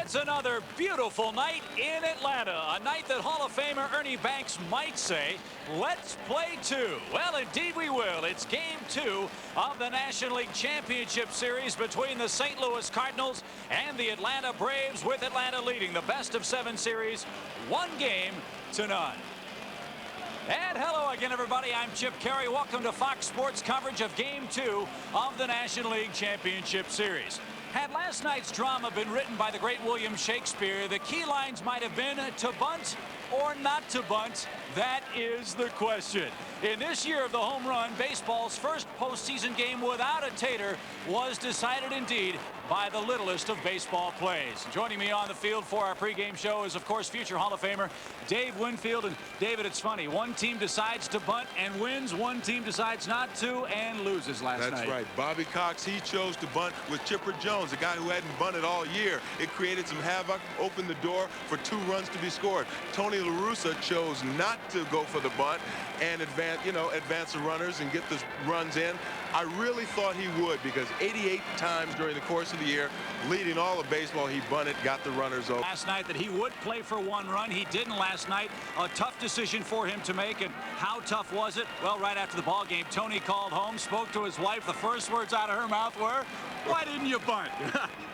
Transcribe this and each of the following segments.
It's another beautiful night in Atlanta, a night that Hall of Famer Ernie Banks might say, let's play two. Well, indeed we will. It's game 2 of the National League Championship Series between the St. Louis Cardinals and the Atlanta Braves, with Atlanta leading the best-of-7 series 1-0-0. And hello again, everybody. I'm Chip Carey. Welcome to Fox Sports coverage of Game 2 of the National League Championship Series. Had last night's drama been written by the great William Shakespeare, the key lines might have been to bunt or not to bunt. That is the question. In this year of the home run, baseball's first postseason game without a tater was decided indeed by the littlest of baseball plays. Joining me on the field for our pregame show is, of course, future Hall of Famer Dave Winfield. And David, it's funny. One team decides to bunt and wins. One team decides not to and loses last night. That's right. Bobby Cox, he chose to bunt with Chipper Jones, a guy who hadn't bunted all year. It created some havoc, opened the door for 2 runs to be scored. Tony La Russa chose not to go for the bunt and advance the runners and get the runs in. I really thought he would, because 88 times during the course of the year, leading all of baseball, he bunted, got the runners over. Last night that he would play for 1 run. He didn't last night. A tough decision for him to make. And how tough was it? Well, right after the ball game, Tony called home, spoke to his wife. The first words out of her mouth were, "Why didn't you bunt?"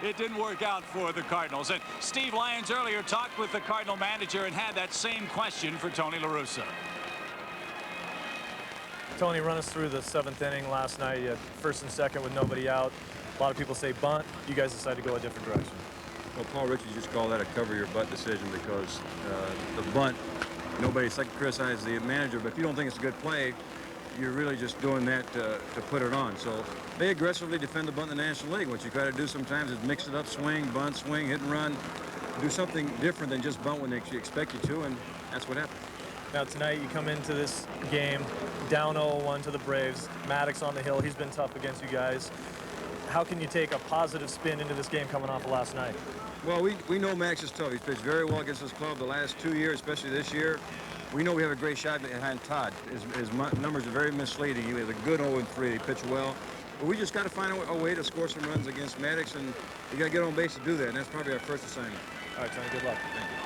It didn't work out for the Cardinals. And Steve Lyons earlier talked with the Cardinal manager and had that same question for Tony La Russa. Tony, run us through the 7th inning last night. You had first and second with nobody out. A lot of people say bunt. You guys decided to go a different direction. Well, Paul Richards just called that a cover your butt decision, because the bunt, nobody's like to criticize the manager, but if you don't think it's a good play, you're really just doing that to put it on. So they aggressively defend the bunt in the National League. What you try to do sometimes is mix it up, swing, bunt, swing, hit and run. Do something different than just bunt when they expect you to, and that's what happened. Now tonight you come into this game down 0-1 to the Braves. Maddox on the hill. He's been tough against you guys. How can you take a positive spin into this game coming off of last night? Well, we know Maddox is tough. He's pitched very well against this club the last 2 years, especially this year. We know we have a great shot behind Todd. His numbers are very misleading. He has a good 0-3. He pitched well. But we just got to find a way to score some runs against Maddox, and you got to get on base to do that, and that's probably our first assignment. All right, Tony, good luck. Thank you.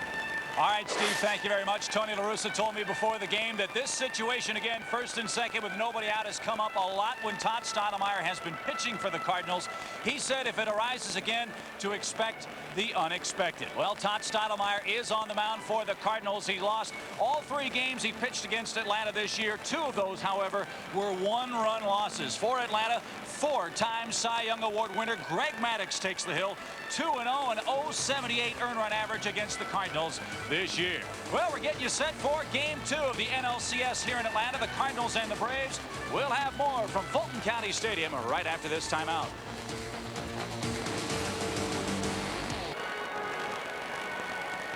All right, Steve, thank you very much. Tony La Russa told me before the game that this situation, again, first and second with nobody out, has come up a lot when Todd Stottlemyre has been pitching for the Cardinals. He said if it arises again, to expect the unexpected. Well, Todd Stottlemyre is on the mound for the Cardinals. He lost all 3 games he pitched against Atlanta this year. 2 of those, however, were 1-run losses. For Atlanta, 4-time Cy Young Award winner Greg Maddux takes the hill. 2-0 and 0.78 earned run average against the Cardinals this year. Well, we're getting you set for Game 2 of the NLCS here in Atlanta. The Cardinals and the Braves will have more from Fulton County Stadium right after this timeout.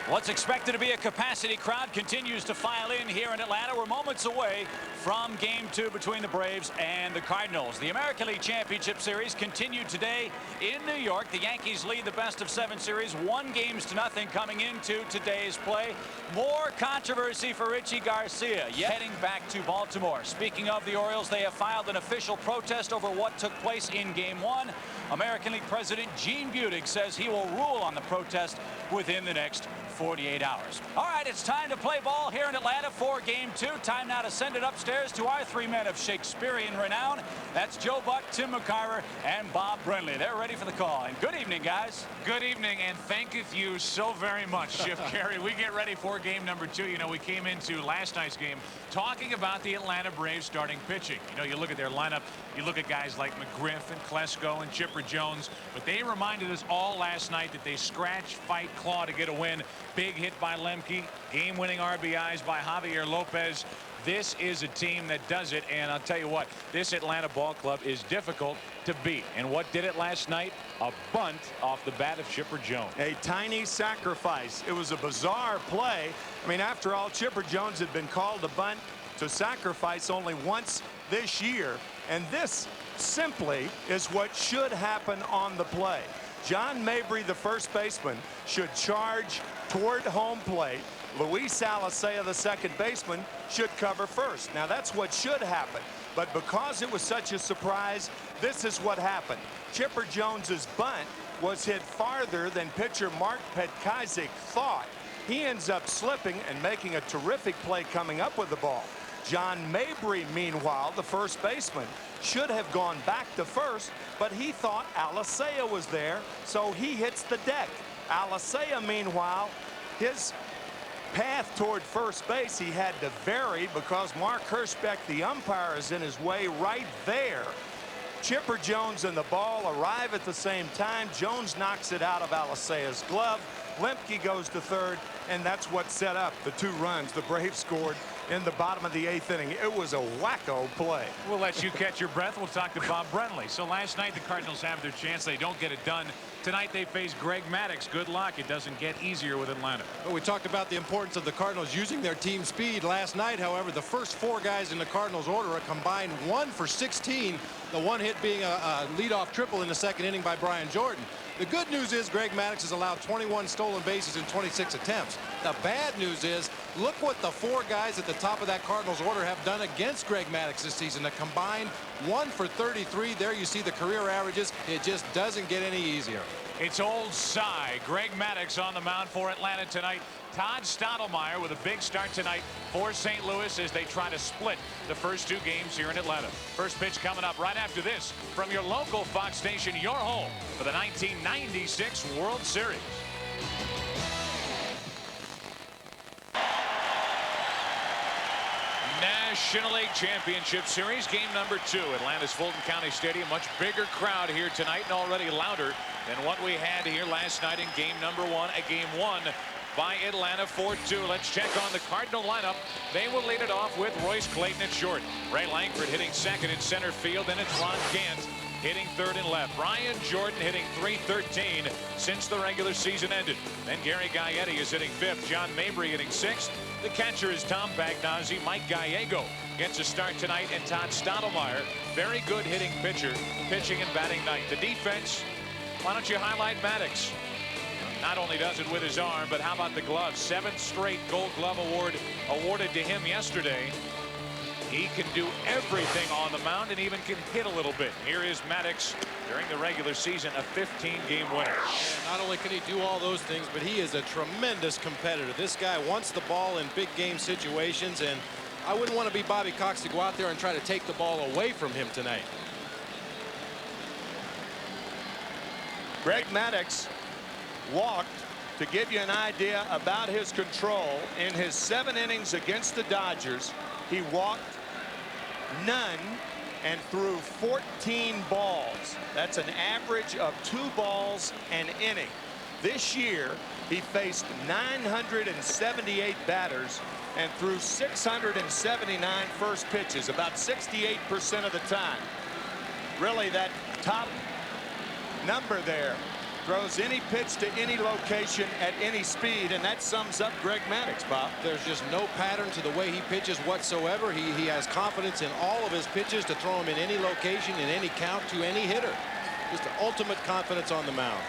What's expected to be a capacity crowd continues to file in here in Atlanta. We're moments away from Game 2 between the Braves and the Cardinals. The American League Championship Series continued today in New York. The Yankees lead the best-of-7 series 1-0 coming into today's play. More controversy for Richie Garcia, yet heading back to Baltimore. Speaking of the Orioles, they have filed an official protest over what took place in Game 1. American League President Gene Budig says he will rule on the protest within the next 48 hours. All right, it's time to play ball here in Atlanta for Game 2. Time now to send it upstairs to our 3 men of Shakespearean renown. That's Joe Buck, Tim McCarver, and Bob Brenly. They're ready for the call. And good evening, guys. Good evening, and thanketh you so very much, Chip Carey. We get ready for game number 2. You know, we came into last night's game talking about the Atlanta Braves starting pitching. You know, you look at their lineup, you look at guys like McGriff and Klesko and Chipper Jones, but they reminded us all last night that they scratch, fight, claw to get a win. Big hit by Lemke, game-winning RBIs by Javier Lopez. This is a team that does it, and I'll tell you what, this Atlanta ball club is difficult to beat. And what did it last night? A bunt off the bat of Chipper Jones. A tiny sacrifice. It was a bizarre play. I mean, after all, Chipper Jones had been called to bunt to sacrifice only once this year, and this simply is what should happen on the play. John Mabry, the first baseman, should charge toward home plate. Luis Alicea, the second baseman, should cover first. Now, that's what should happen. But because it was such a surprise, this is what happened. Chipper Jones's bunt was hit farther than pitcher Mark Petkazik thought. He ends up slipping and making a terrific play coming up with the ball. John Mabry, meanwhile, the first baseman, should have gone back to first, but he thought Alicea was there, so he hits the deck. Alicea, meanwhile, his path toward first base, he had to vary because Mark Hirschbeck, the umpire, is in his way right there. Chipper Jones and the ball arrive at the same time. Jones knocks it out of Alicea's glove. Lemke goes to third, and that's what set up the 2 runs the Braves scored in the bottom of the 8th inning. It was a wacko play. We'll let you catch your breath. We'll talk to Bob Brentley. So last night the Cardinals have their chance. They don't get it done. Tonight they face Greg Maddux. Good luck. It doesn't get easier with Atlanta. Well, we talked about the importance of the Cardinals using their team speed last night. However, the first 4 guys in the Cardinals order are combined 1 for 16. The one hit being a leadoff triple in the 2nd inning by Brian Jordan. The good news is Greg Maddux has allowed 21 stolen bases in 26 attempts. The bad news is look what the 4 guys at the top of that Cardinals order have done against Greg Maddux this season. A combined 1 for 33. There you see the career averages. It just doesn't get any easier. It's old Cy. Greg Maddux on the mound for Atlanta tonight. Todd Stottlemyre with a big start tonight for St. Louis as they try to split the first 2 games here in Atlanta. First pitch coming up right after this from your local Fox station, your home for the 1996 World Series. National League Championship Series, game number 2. Atlanta's Fulton County Stadium. Much bigger crowd here tonight and already louder than what we had here last night in game number 1. A game won by Atlanta 4-2. Let's check on the Cardinal lineup. They will lead it off with Royce Clayton at short. Ray Langford hitting 2nd in center field. Then it's Ron Gant hitting 3rd and left. Brian Jordan hitting .313 since the regular season ended. Then Gary Gaetti is hitting 5th. John Mabry hitting 6th. The catcher is Tom Bagnazzi. Mike Gallego gets a start tonight, and Todd Stottlemyre, very good hitting pitcher, pitching and batting night. The defense, why don't you highlight Maddux? Not only does it with his arm, but how about the glove? 7th straight Gold Glove award awarded to him yesterday. He can do everything on the mound and even can hit a little bit. Here is Maddux during the regular season, a 15-game winner. Not only can he do all those things, but he is a tremendous competitor. This guy wants the ball in big game situations, and I wouldn't want to be Bobby Cox to go out there and try to take the ball away from him tonight. Greg Maddux walked, to give you an idea about his control, in his 7 innings against the Dodgers. He walked none and threw 14 balls. That's an average of 2 balls an inning. This year he faced 978 batters and threw 679 first pitches, about 68% of the time. Really, that top number there throws any pitch to any location at any speed, and that sums up Greg Maddux, Bob. There's just no pattern to the way he pitches whatsoever. He has confidence in all of his pitches to throw them in any location, in any count, to any hitter. Just the ultimate confidence on the mound.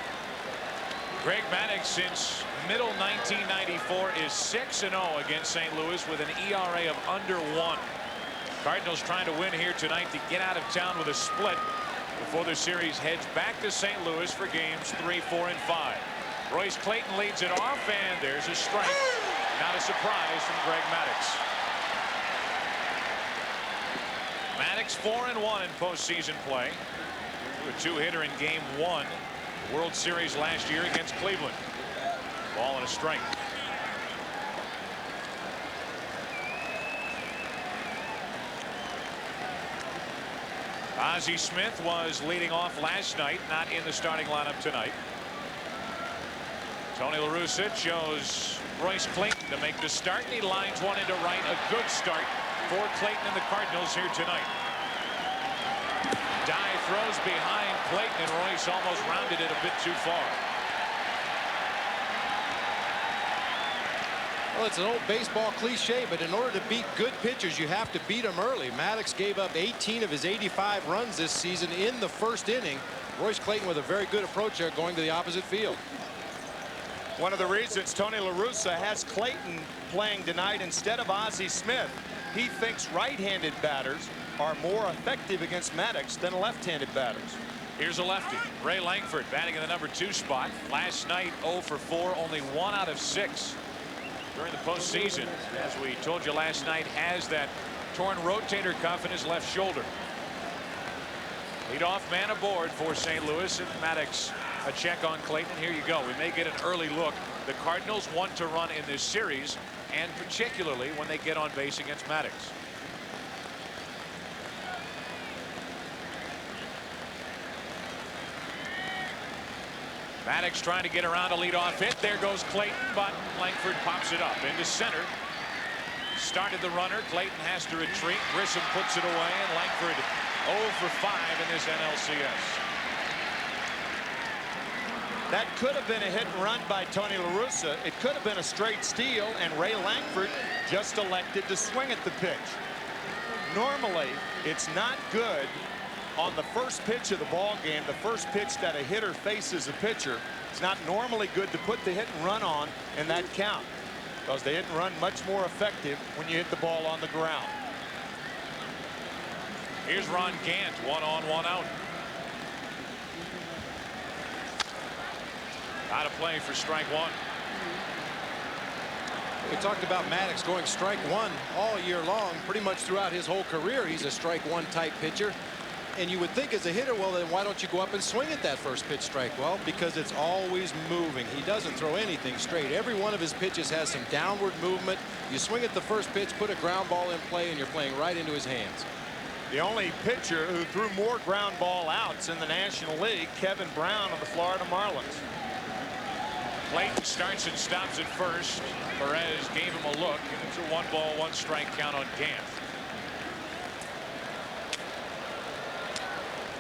Greg Maddux, since middle 1994, is 6-0 against St. Louis with an ERA of under 1. Cardinals trying to win here tonight to get out of town with a split before the series heads back to St. Louis for games 3, 4, and 5. Royce Clayton leads it off, and there's a strike. Not a surprise from Greg Maddux. Maddux 4-1 in postseason play. A 2-hitter in game 1, World Series last year against Cleveland. Ball and a strike. Ozzie Smith was leading off last night, not in the starting lineup tonight. Tony La Russa chose Royce Clayton to make the start, and he lines one into right. A good start for Clayton and the Cardinals here tonight. Dive throws behind Clayton, and Royce almost rounded it a bit too far. Well, it's an old baseball cliche, but in order to beat good pitchers, you have to beat them early. Maddux gave up 18 of his 85 runs this season in the 1st inning. Royce Clayton with a very good approach there, going to the opposite field. One of the reasons Tony La Russa has Clayton playing tonight instead of Ozzie Smith, he thinks right-handed batters are more effective against Maddux than left-handed batters. Here's a lefty. Ray Langford batting in the #2 spot. Last night 0 for 4, only 1 out of 6 during the postseason. As we told you last night, has that torn rotator cuff in his left shoulder. Leadoff man aboard for St. Louis, and Maddox a check on Clayton. Here you go. We may get an early look. The Cardinals want to run in this series, and particularly when they get on base against Maddox. Maddox trying to get around a leadoff hit. There goes Clayton, but Langford pops it up into center. Started the runner. Clayton has to retreat. Grissom puts it away, and Langford 0 for 5 in this NLCS. That could have been a hit and run by Tony La Russa. It could have been a straight steal, and Ray Langford just elected to swing at the pitch. Normally, it's not good on the first pitch of the ball game, the first pitch that a hitter faces a pitcher. It's not normally good to put the hit and run on in that count, because the hit and run much more effective when you hit the ball on the ground. Here's Ron Gant, 1 on, 1 out. Out of play for strike 1. We talked about Maddox going strike 1 all year long. Pretty much throughout his whole career, he's a strike 1 type pitcher. And you would think as a hitter, well, then why don't you go up and swing at that first pitch strike? Well, because it's always moving. He doesn't throw anything straight. Every one of his pitches has some downward movement. You swing at the first pitch, put a ground ball in play, and you're playing right into his hands. The only pitcher who threw more ground ball outs in the National League, Kevin Brown of the Florida Marlins. Clayton starts and stops at first. Perez gave him a look, and it's a 1-ball, 1-strike count on Gant.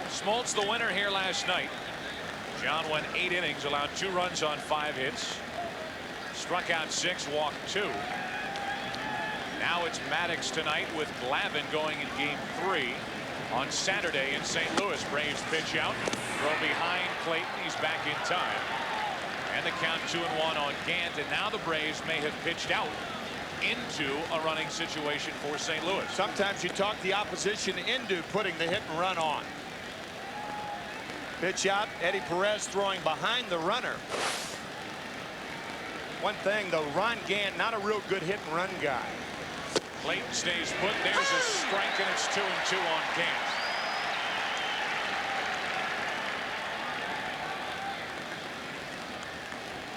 Smoltz the winner here last night. John went 8 innings, allowed 2 runs on 5 hits. Struck out 6, walked 2. Now it's Maddox tonight with Glavine going in game 3 on Saturday in St. Louis. Braves pitch out. Throw behind Clayton. He's back in time. And the count 2-1 on Gant. And now the Braves may have pitched out into a running situation for St. Louis. Sometimes you talk the opposition into putting the hit and run on. Pitch out. Eddie Perez throwing behind the runner. One thing though, Ron Gant, not a real good hit and run guy. Clayton stays put. There's a strike, and it's 2-2 on Gant.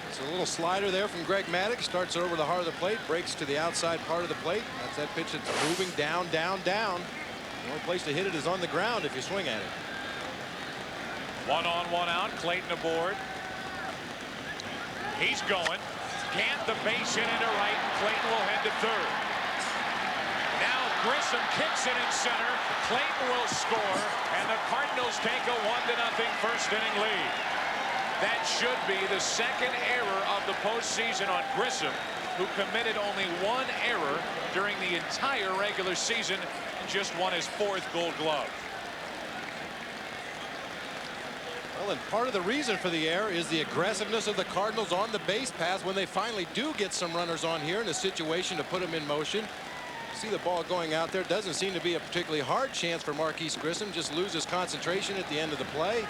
It's a little slider there from Greg Maddox. Starts over the heart of the plate, breaks to the outside part of the plate. That's that pitch that's moving down, down, down. The only place to hit it is on the ground if you swing at it. 1 on, 1 out. Clayton aboard. He's going. Gant the base hit into right, and Clayton will head to third. Now Grissom kicks it in center. Clayton will score, and the Cardinals take a 1-0 first inning lead. That should be the second error of the postseason on Grissom, who committed only 1 error during the entire regular season and just won his 4th Gold Glove. Well, and part of the reason for the error is the aggressiveness of the Cardinals on the base paths when they finally do get some runners on here in a situation to put them in motion. See the ball going out there. Doesn't seem to be a particularly hard chance for Marquise Grissom. Just loses concentration at the end of the play.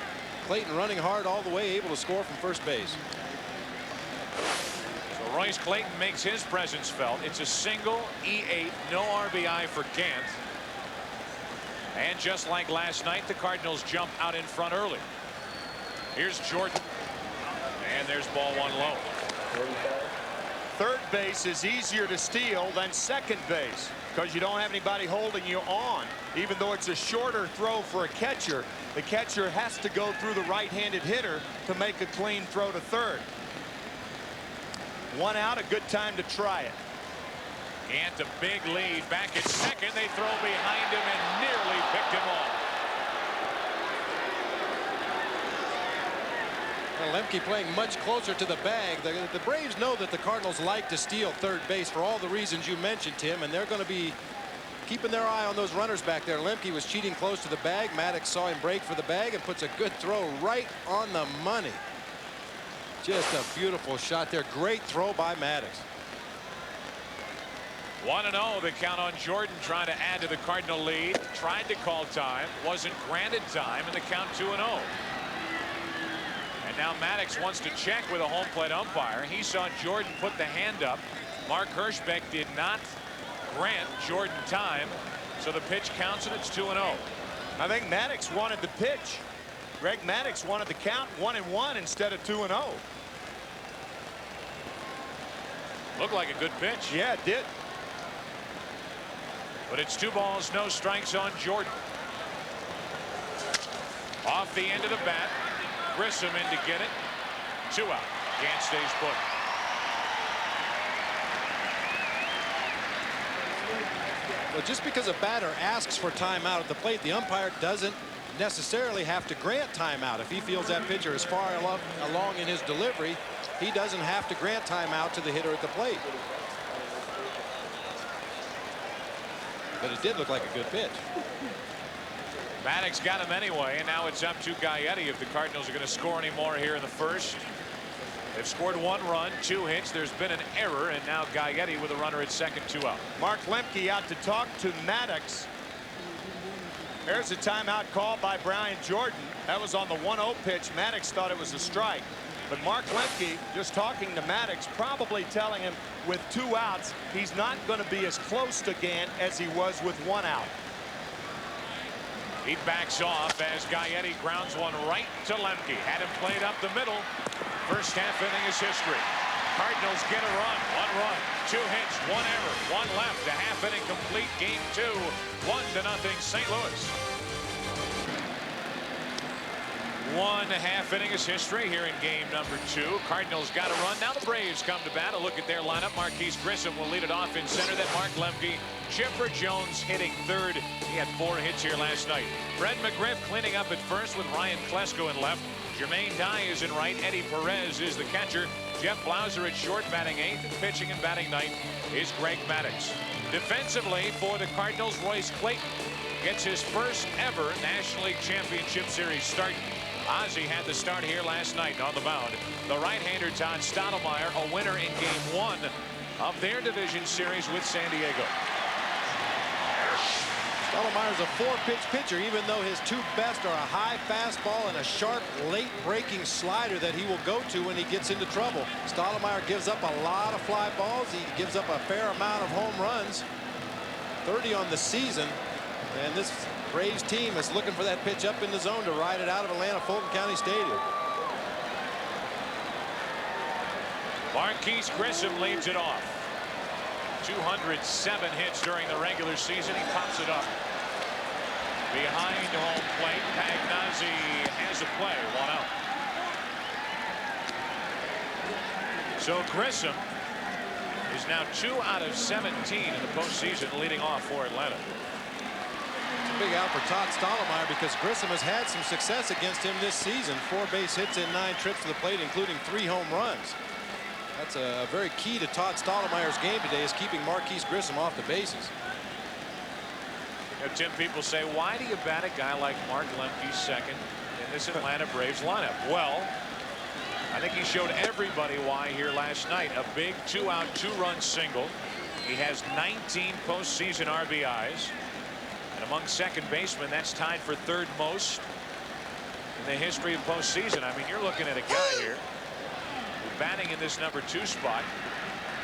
Clayton running hard all the way, able to score from first base. So Royce Clayton makes his presence felt. It's a single, E8, no RBI for Gant. And just like last night, the Cardinals jump out in front early. Here's Jordan. And there's ball 1 low. Third base is easier to steal than second base because you don't have anybody holding you on. Even though it's a shorter throw for a catcher, the catcher has to go through the right-handed hitter to make a clean throw to third. 1 out, a good time to try it. Gant a big lead. Back at second, they throw behind him and nearly picked him off. Well, Lemke playing much closer to the bag. The Braves know that the Cardinals like to steal third base for all the reasons you mentioned, Tim, and they're going to be keeping their eye on those runners back there. Lemke was cheating close to the bag. Maddox saw him break for the bag and puts a good throw right on the money. Just a beautiful shot there. Great throw by Maddox. 1-0 the count on Jordan, trying to add to the Cardinal lead. Tried to call time, wasn't granted time, and the count 2-0. And now Maddox wants to check with a home plate umpire. He saw Jordan put the hand up. Mark Hirschbeck did not grant Jordan time, so the pitch counts and it's 2-0. I think Maddox wanted the pitch. Greg Maddox wanted the count 1-1 instead of 2-0. Looked like a good pitch. Yeah, it did. But it's 2 balls, no strikes on Jordan. Off the end of the bat. Grissom in to get it. 2 out. Gant stays put. Well, just because a batter asks for timeout at the plate, the umpire doesn't necessarily have to grant timeout. If he feels that pitcher is far along in his delivery, he doesn't have to grant timeout to the hitter at the plate. But it did look like a good pitch. Maddox got him anyway, and now it's up to Gaetti if the Cardinals are going to score any more here in the first. They've scored 1 run, 2 hits. There's been an error, and now Gaetti with a runner at second, 2 out. Mark Lemke out to talk to Maddox. There's a timeout call by Brian Jordan. That was on the 1-0 pitch. Maddox thought it was a strike. But Mark Lemke just talking to Maddox, probably telling him with 2 outs, he's not going to be as close to Gant as he was with 1 out. He backs off as Gaetti grounds one right to Lemke. Had him played up the middle. First half inning is history. Cardinals get a run. 1 run, 2 hits, 1 error, 1 left. A half inning complete. Game 2. 1-0 St. Louis. 1 half inning is history here in game number 2. Cardinals got a run. Now the Braves come to bat. A look at their lineup. Marquise Grissom will lead it off in center. Then Mark Lemke. Chipper Jones hitting third. He had 4 hits here last night. Fred McGriff cleaning up at first with Ryan Klesko in left. Jermaine Dye is in right. Eddie Perez is the catcher. Jeff Blauser at short, batting 8th, and pitching and batting 9th is Greg Maddox. Defensively for the Cardinals, Royce Clayton gets his first ever National League Championship Series start. Ozzie had the start here last night on the mound. The right-hander Todd Stottlemyre, a winner in game 1 of their division series with San Diego. Stottlemyre's a 4-pitch pitcher, even though his 2 best are a high fastball and a sharp late breaking slider that he will go to when he gets into trouble. Stottlemyre gives up a lot of fly balls. He gives up a fair amount of home runs. 30 on the season, and this Braves team is looking for that pitch up in the zone to ride it out of Atlanta Fulton County Stadium. Marquise Grissom leads it off. 207 hits during the regular season. He pops it up behind home plate. Pagnazzi has a play, 1 out. So Grissom is now 2 out of 17 in the postseason, leading off for Atlanta. Big out for Todd Stottlemyre because Grissom has had some success against him this season. 4 base hits in 9 trips to the plate, including 3 home runs. That's a very key to Todd Stottlemyre's game today, is keeping Marquise Grissom off the bases. You know, Tim, people say, why do you bat a guy like Mark Lemke second in this Atlanta Braves lineup? Well, I think he showed everybody why here last night. A big 2-out, 2-run single. He has 19 postseason RBIs. And among second basemen, that's tied for 3rd most in the history of postseason. I mean, you're looking at a guy here who, batting in this number 2 spot,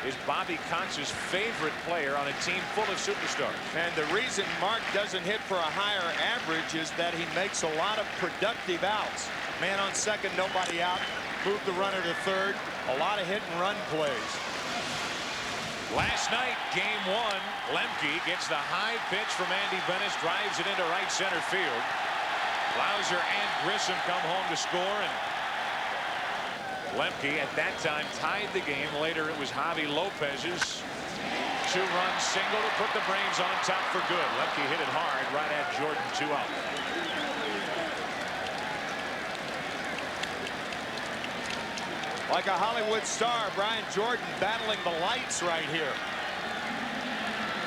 is Bobby Contz's favorite player on a team full of superstars. And the reason Mark doesn't hit for a higher average is that he makes a lot of productive outs. Man on second, nobody out. Move the runner to third. A lot of hit and run plays. Last night, game 1, Lemke gets the high pitch from Andy Bennis, drives it into right center field. Blauser and Grissom come home to score, and Lemke at that time tied the game. Later it was Javi Lopez's 2-run single to put the Braves on top for good. Lemke hit it hard right at Jordan, 2 out. Like a Hollywood star, Brian Jordan battling the lights right here.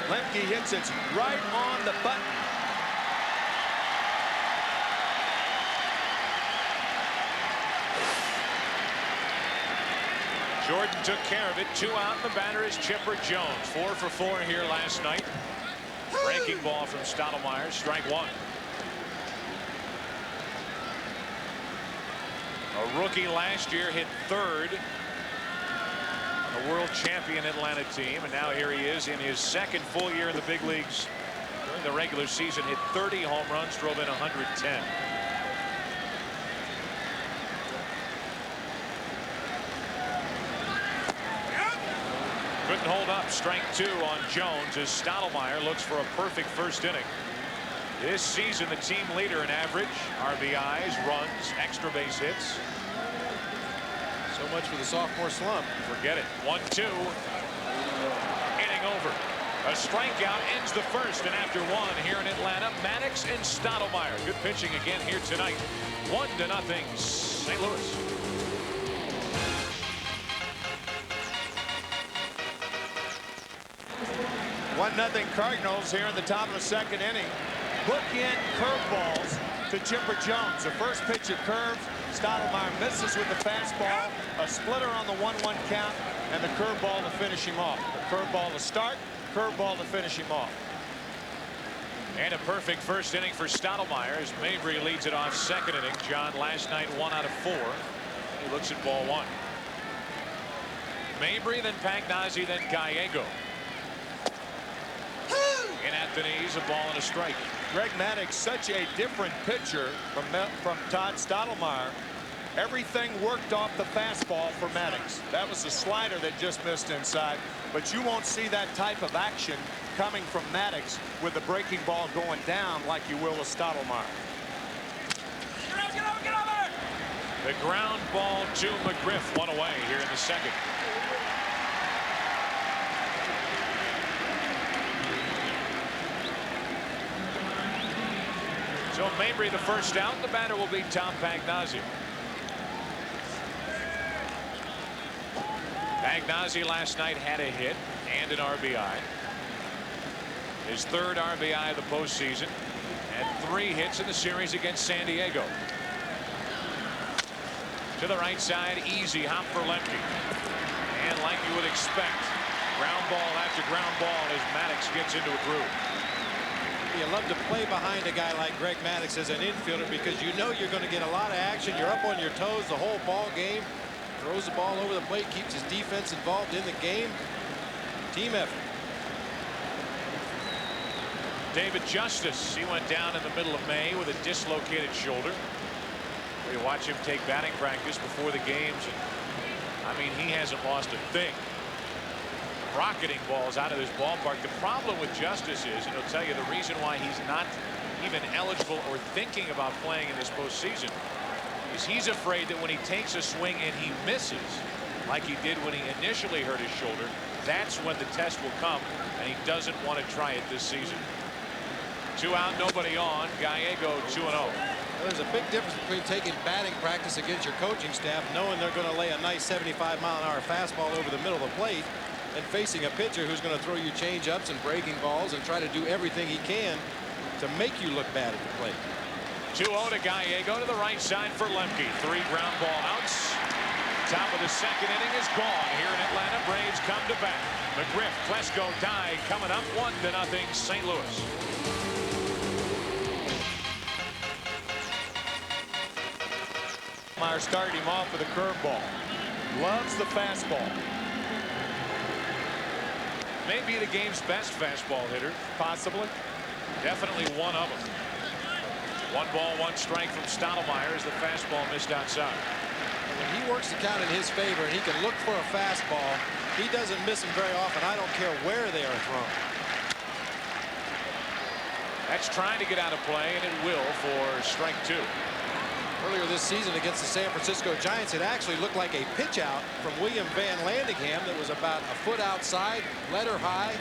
Lemke hits it right on the button. Jordan took care of it. 2 out, and the batter is Chipper Jones. 4 for 4 here last night. Breaking ball from Stottlemyre. Strike 1. A rookie last year hit 3rd. A world champion Atlanta team, and now here he is in his 2nd full year in the big leagues. During the regular season, hit 30 home runs, drove in 110. Couldn't hold up. Strike 2 on Jones as Stottlemyre looks for a perfect first inning. This season, the team leader in average, RBIs, runs, extra base hits. So much for the sophomore slump. Forget it. 1-2. Inning over. A strikeout ends the first, and after 1 here in Atlanta, Maddox and Stottlemyre. Good pitching again here tonight. 1-0 St. Louis. One nothing Cardinals here in the top of the 2nd inning. Bookend curveballs to Chipper Jones. The first pitch of curve. Stottlemyre misses with the fastball. A splitter on the 1-1 count, and the curveball to finish him off. The curveball to start, curveball to finish him off. And a perfect first inning for Stottlemyre as Mabry leads it off 2nd inning. John last night 1 out of 4. He looks at ball 1. Mabry, then Pagnazzi, then Gallego. In at the knees, a ball and a strike. Greg Maddux, such a different pitcher from Todd Stottlemyre. Everything worked off the fastball for Maddux. That was the slider that just missed inside. But you won't see that type of action coming from Maddux with the breaking ball going down like you will with Stottlemyre. Get over! The ground ball to McGriff. 1 away here in the 2nd. So Mabry the first out. The batter will be Tom Pagnazzi. Pagnazzi last night had a hit and an RBI. His 3rd RBI of the postseason. And 3 hits in the series against San Diego. To the right side, easy hop for Lemke. And like you would expect, ground ball after ground ball as Maddox gets into a groove. You love to play behind a guy like Greg Maddux as an infielder because you know you're going to get a lot of action. You're up on your toes the whole ball game. Throws the ball over the plate, keeps his defense involved in the game. Team effort. David Justice, he went down in the middle of May with a dislocated shoulder. We watch him take batting practice before the games, and I mean, he hasn't lost a thing. Rocketing balls out of his ballpark. The problem with Justice is, and he'll tell you the reason why he's not even eligible or thinking about playing in this postseason, is he's afraid that when he takes a swing and he misses, like he did when he initially hurt his shoulder, that's when the test will come, and he doesn't want to try it this season. 2 out, nobody on. Gallego 2-0. Well, there's a big difference between taking batting practice against your coaching staff, knowing they're going to lay a nice 75-mile-an-hour fastball over the middle of the plate, and facing a pitcher who's going to throw you change-ups and breaking balls and try to do everything he can to make you look bad at the plate. 2-0 to Gallego to the right side for Lemke. 3 ground ball outs. Top of the 2nd inning is gone here in Atlanta. Braves come to bat. McGriff, Klesko, Dye coming up 1-0 St. Louis. Meyer started him off with a curveball. Loves the fastball. Maybe the game's best fastball hitter. Possibly. Definitely one of them. 1 ball, 1 strike from Stottlemyre as the fastball missed outside. When he works the count in his favor and he can look for a fastball, he doesn't miss them very often. I don't care where they are thrown. That's trying to get out of play, and it will for strike 2. Earlier this season against the San Francisco Giants, it actually looked like a pitch out from William Van Landingham that was about a foot outside, let her high.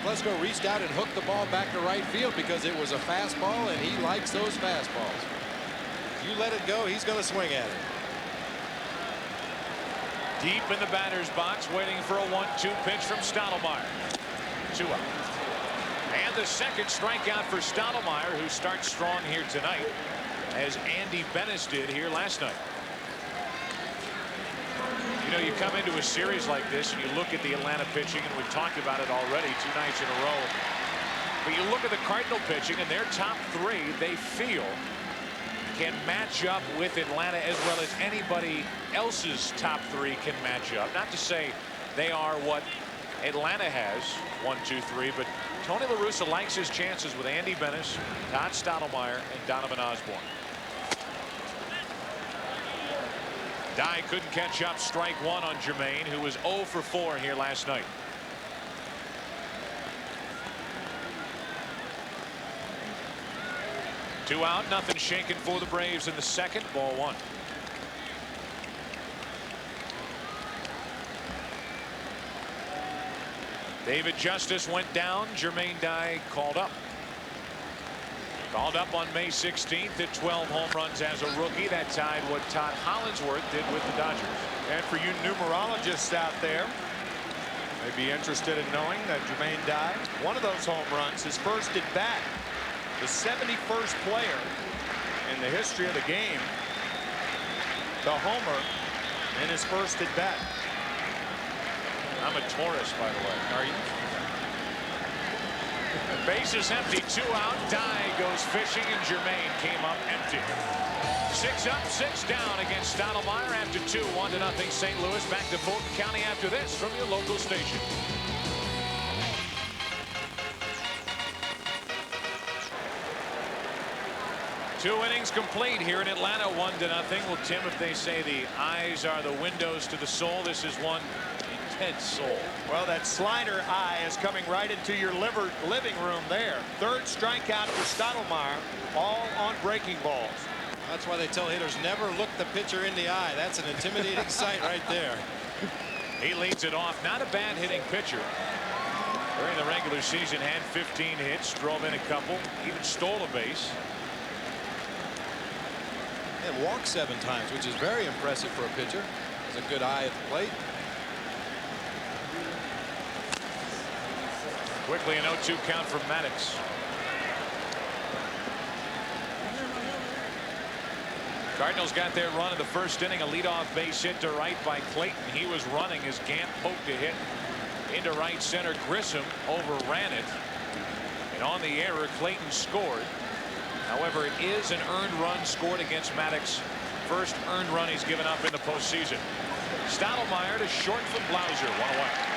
Klesko reached out and hooked the ball back to right field because it was a fastball, and he likes those fastballs. You let it go, he's going to swing at it. Deep in the batter's box, waiting for a 1-2 pitch from Stottlemyre. 2 out. And the second strikeout for Stottlemyre, who starts strong here tonight, as Andy Bennis did here last night. You know, you come into a series like this and you look at the Atlanta pitching, and we've talked about it already 2 nights in a row. But you look at the Cardinal pitching, and their top 3, they feel, can match up with Atlanta as well as anybody else's top 3 can match up. Not to say they are what Atlanta has, 1, 2, 3, but Tony La Russa likes his chances with Andy Bennis, Todd Stottlemyre, and Donovan Osborne. Dye couldn't catch up. Strike 1 on Jermaine, who was 0 for 4 here last night. Two out, nothing shaken for the Braves in the second. Ball 1. David Justice went down. Jermaine Dye called up. Called up on May 16th at 12 home runs as a rookie. That tied what Todd Hollinsworth did with the Dodgers. And for you numerologists out there, may be interested in knowing that Jermaine Dye, one of those home runs, his first at bat, the 71st player in the history of the game, the homer in his first at bat. I'm a Taurus, by the way. Are you? Base is empty. 2 out. Dye goes fishing, and Jermaine came up empty. 6 up, 6 down against Stottlemyre after 2. 1-0 St. Louis. Back to Fulton County after this from your local station. Two innings complete here in Atlanta. 1-0. Well, Tim, if they say the eyes are the windows to the soul, this is one intense soul. Well, that slider eye is coming right into your living room there. Third strikeout for Stottlemyre, all on breaking balls. That's why they tell hitters never look the pitcher in the eye. That's an intimidating sight right there. He leads it off. Not a bad hitting pitcher. During the regular season, had 15 hits, drove in a couple, even stole a base. And walked 7 times, which is very impressive for a pitcher. Has a good eye at the plate. Quickly an 0-2 count from Maddox. Cardinals got their run in the first inning. A leadoff base hit to right by Clayton. He was running as Gant poked a hit into right center. Grissom overran it. And on the error, Clayton scored. However, it is an earned run scored against Maddox. First earned run he's given up in the postseason. Stottlemyre to short from Blauser. 1-1.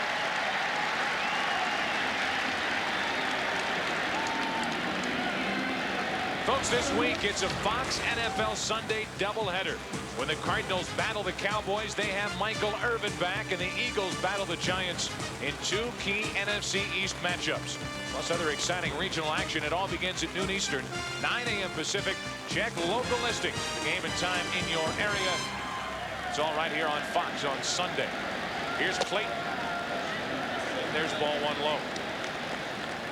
Folks, this week it's a Fox NFL Sunday doubleheader. When the Cardinals battle the Cowboys, they have Michael Irvin back, and the Eagles battle the Giants in 2 key NFC East matchups. Plus other exciting regional action. It all begins at noon Eastern, 9 a.m. Pacific. Check local listings. The game and time in your area. It's all right here on Fox on Sunday. Here's Clayton. And there's ball 1 low.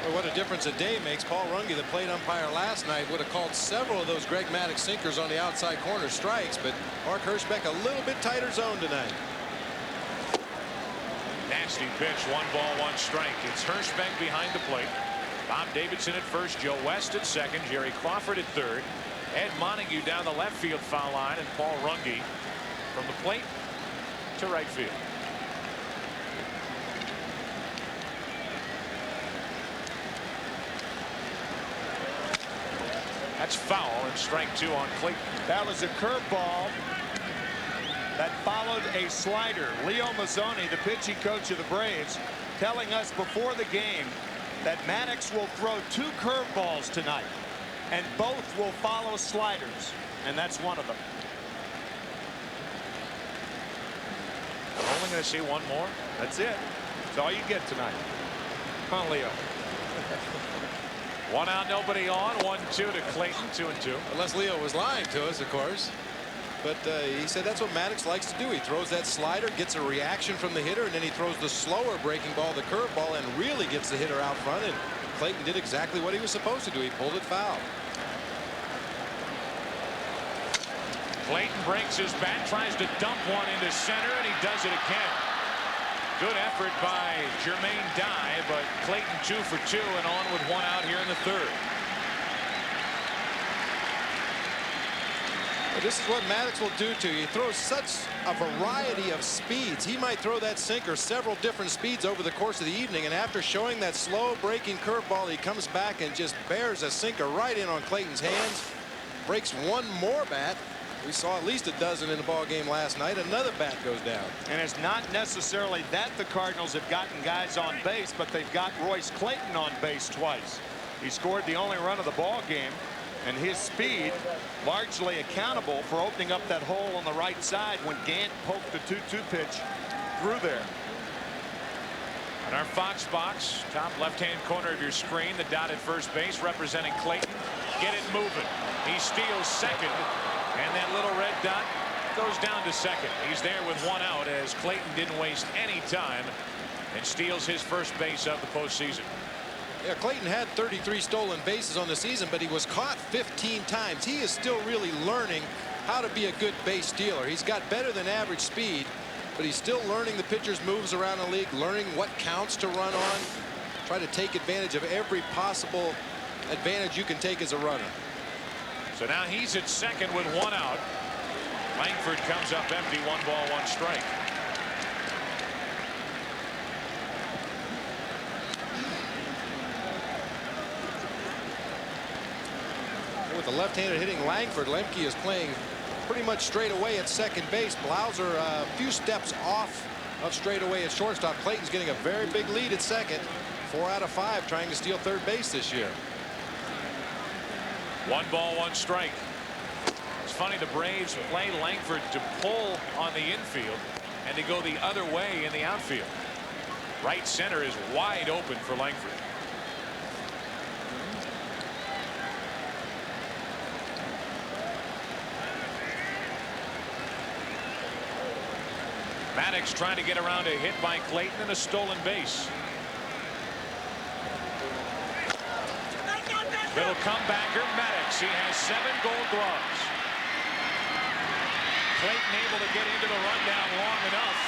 Well, what a difference a day makes. Paul Runge, the plate umpire last night, would have called several of those Greg Maddux sinkers on the outside corner strikes, but Mark Hirschbeck a little bit tighter zone tonight. Nasty pitch. 1 ball, 1 strike. It's Hirschbeck behind the plate. Bob Davidson at first, Joe West at second, Jerry Crawford at third, Ed Montague down the left field foul line, and Paul Runge from the plate to right field. That's foul, and strike 2 on Clayton. That was a curveball that followed a slider. Leo Mazzoni, the pitching coach of the Braves, telling us before the game that Maddox will throw 2 curveballs tonight, and both will follow sliders, and that's one of them. We're only going to see 1 more. That's it. That's all you get tonight. Come on, Leo. 1 out, nobody on. 1-2 to Clayton. 2-2. Unless Leo was lying to us, of course. But he said that's what Maddox likes to do. He throws that slider, gets a reaction from the hitter, and then he throws the slower breaking ball, the curveball, and really gets the hitter out front. And Clayton did exactly what he was supposed to do. He pulled it foul. Clayton breaks his bat, tries to dump one into center, and he does it again. Good effort by Jermaine Dye, but Clayton 2 for 2 and on with 1 out here in the third. But this is what Maddox will do to you. He throws such a variety of speeds. He might throw that sinker several different speeds over the course of the evening, and after showing that slow breaking curveball, he comes back and just bears a sinker right in on Clayton's hands. Breaks one more bat. We saw at least a dozen in the ball game last night. Another bat goes down. And it's not necessarily that the Cardinals have gotten guys on base, but they've got Royce Clayton on base twice. He scored the only run of the ball game, and his speed largely accountable for opening up that hole on the right side when Gant poked the 2-2 pitch through there. In our Fox box, top left-hand corner of your screen, the dot at first base representing Clayton. Get it moving. He steals second, and that little red dot goes down to second. He's there with one out as Clayton didn't waste any time and steals his first base of the postseason. Yeah, Clayton had 33 stolen bases on the season, but he was caught 15 times. He is still really learning how to be a good base stealer. He's got better than average speed, but he's still learning the pitcher's moves around the league, learning what counts to run on, try to take advantage of every possible advantage you can take as a runner. So now he's at second with one out. Langford comes up empty, 1 ball, 1 strike. With the left-handed hitting Langford, Lemke is playing pretty much straight away at second base. Blauser a few steps off of straight away at shortstop. Clayton's getting a very big lead at second. 4 out of 5 trying to steal third base this year. 1 ball, 1 strike. It's funny, the Braves play Langford to pull on the infield and to go the other way in the outfield. Right center is wide open for Langford. Maddox trying to get around a hit by Clayton and a stolen base. Little comebacker, Maddox. He has 7 Gold Gloves. Clayton able to get into the rundown long enough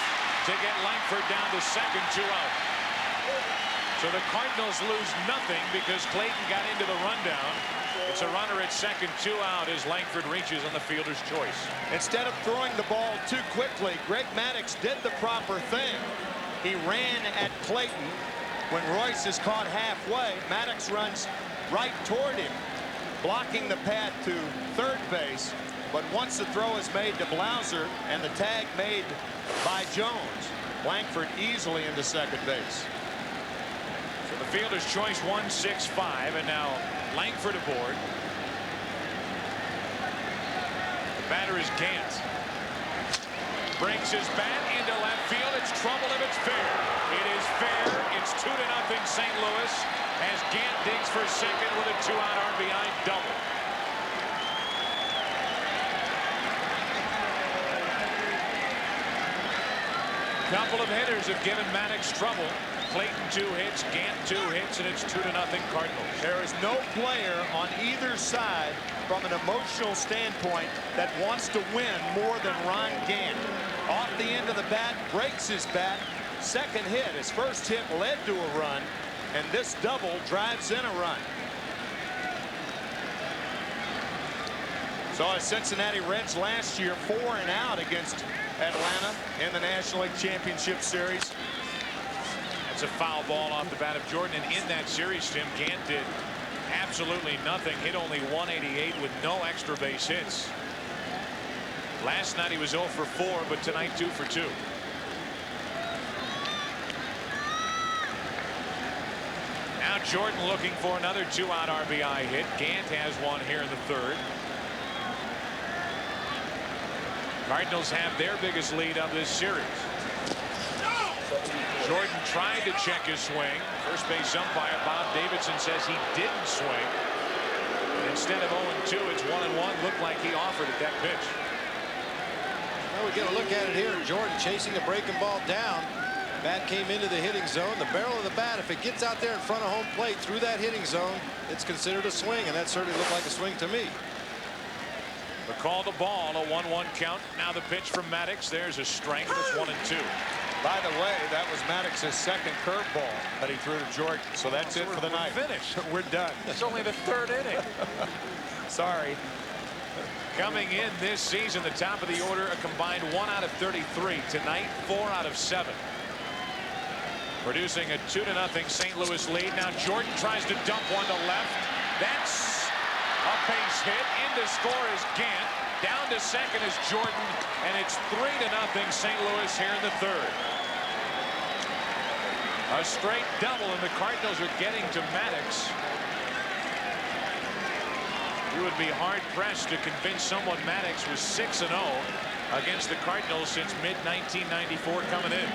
to get Langford down to second, 2 out. So the Cardinals lose nothing because Clayton got into the rundown. It's a runner at second, 2 out as Langford reaches on the fielder's choice. Instead of throwing the ball too quickly, Greg Maddox did the proper thing. He ran at Clayton. When Royce is caught halfway, Maddox runs right toward him, blocking the path to third base. But once the throw is made to Blauser and the tag made by Jones, Langford easily into second base. So the fielder's choice 1-6-5, and now Langford aboard. The batter is Gant. Brings his bat into left field. It's trouble if it's fair. It is fair. It's 2-0 St. Louis as Gant digs for second with a 2-out RBI double. Couple of hitters have given Maddox trouble. Clayton 2 hits, Gant 2 hits, and it's 2-0 Cardinals. There is no player on either side from an emotional standpoint that wants to win more than Ron Gant. Off the end of the bat, breaks his bat. Second hit, his first hit led to a run, and this double drives in a run. So as Cincinnati Reds last year 4-out against Atlanta in the National League Championship Series. It's a foul ball off the bat of Jordan, and in that series, Tim, Gant did absolutely nothing. Hit only 188 with no extra base hits. Last night he was 0 for 4, but tonight 2 for 2. Now Jordan looking for another 2-out RBI hit. Gant has one here in the third. Cardinals have their biggest lead of this series. Jordan tried to check his swing. First base umpire Bob Davidson says he didn't swing. And instead of 0-2, it's 1-1. Looked like he offered at that pitch. Well, we get a look at it here. Jordan chasing a breaking ball down. Bat came into the hitting zone. The barrel of the bat, if it gets out there in front of home plate through that hitting zone, it's considered a swing, and that certainly looked like a swing to me. The call to ball, a 1-1 count. Now the pitch from Maddox. There's a strike. It's 1-2. By the way, that was Maddox's second curveball that he threw to Jordan. So that's it for the night. Finished. We're done. It's only the third inning. Sorry. Coming in this season, the top of the order, a combined 1 out of 33. Tonight, 4 out of 7. Producing a 2-0 St. Louis lead. Now Jordan tries to dump one to left. That's a base hit. In to score is Gant. Down to second is Jordan. And it's 3-0 St. Louis here in the third. A straight double, and the Cardinals are getting to Maddox. You would be hard-pressed to convince someone Maddox was 6-0 against the Cardinals since mid-1994 coming in.